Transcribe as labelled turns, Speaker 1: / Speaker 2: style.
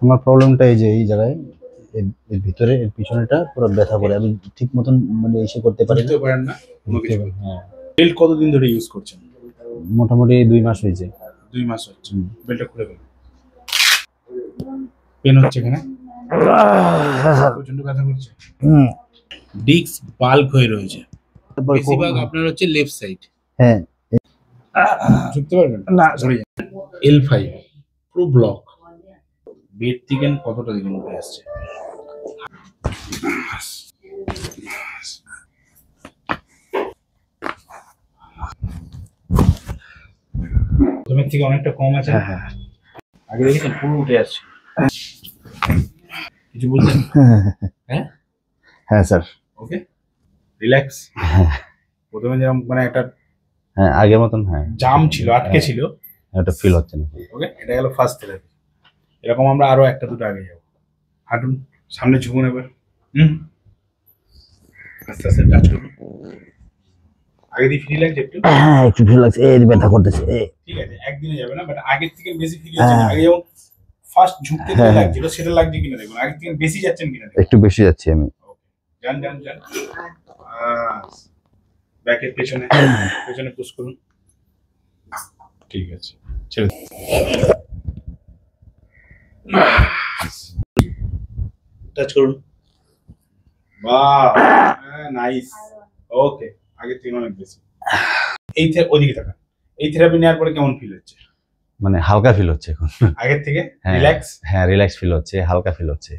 Speaker 1: আমার প্রবলেমটা এই যে এই জায়গায়, এর ভিতরে, এর পিছনেটা পুরো ব্যথা করে, আমি ঠিক মতন মানে এসে করতে পারি
Speaker 2: না কোনো কিছু। হ্যাঁ, বেল্ট কতদিন ধরে ইউজ করছেন?
Speaker 1: মোটামুটি 2 মাস হয়েছে।
Speaker 2: 2 মাস হচ্ছে। বেল্টটা খুলে ফেলুন। পেন হচ্ছে এখানে? প্রচন্ড ব্যথা করছে। ডিস্ক বাল্ক হয়ে রয়েছে, বেশিরভাগ আপনার হচ্ছে লেফট সাইড।
Speaker 1: হ্যাঁ,
Speaker 2: ঝুঁকতে পারবেন না? L5 পুরো ব্লক। বেড থেকে কতটা দিকে উঠে আসছে? প্রথমের থেকে অনেকটা কম আছে।
Speaker 1: হ্যাঁ,
Speaker 2: আগে দেখেছেন পুরো উঠে আসছে। কিছু বলছেন? হ্যাঁ
Speaker 1: হ্যাঁ স্যার।
Speaker 2: ওকে, রিল্যাক্স। প্রথমে যেরকম মানে একটা
Speaker 1: হ্যাঁ, আগের মতন, হ্যাঁ
Speaker 2: জাম ছিল, আটকে ছিল,
Speaker 1: এটা ফিল হচ্ছে না।
Speaker 2: ওকে, এটা গেল ফার্স্ট থেরাপি। এরকম আমরা আরো একটা দুটো আগে যাবো। হাঁটুন, সামনে ঝুঁকুন এবার। আস্তে আস্তে টাচ করুন। আগে দিয়ে ফ্রি লাগছে একটু?
Speaker 1: হ্যাঁ, একটু ফিল লাগছে, এই ব্যথা করতেছে।
Speaker 2: ঠিক আছে, একদিনে যাবে না, বাট আগের থেকে বেশি ফ্রি হচ্ছে। আগে যেমন ফার্স্ট ঝুঁকতে যেটা লাগছিল সেটা লাগছে কিনা দেখুন, আগের থেকে বেশি যাচ্ছেন কিনা দেখুন।
Speaker 1: একটু বেশি যাচ্ছি আমি।
Speaker 2: যান যান যান, ব্যাকের পেছনে পেছনে পুশ করুন। ঠিক আছে, ছেড়ে টাচ করুন। বাহ, নাইস। ওকে, আগের থেকে অনেক বেশি। এই ওইদিকে তাকান। এই থেরাপি নেওয়ার পরে কেমন ফিল হচ্ছে?
Speaker 1: মানে হালকা ফিল হচ্ছে এখন
Speaker 2: আগের থেকে রিল্যাক্স?
Speaker 1: হ্যাঁ, রিল্যাক্স ফিল হচ্ছে, হালকা ফিল হচ্ছে।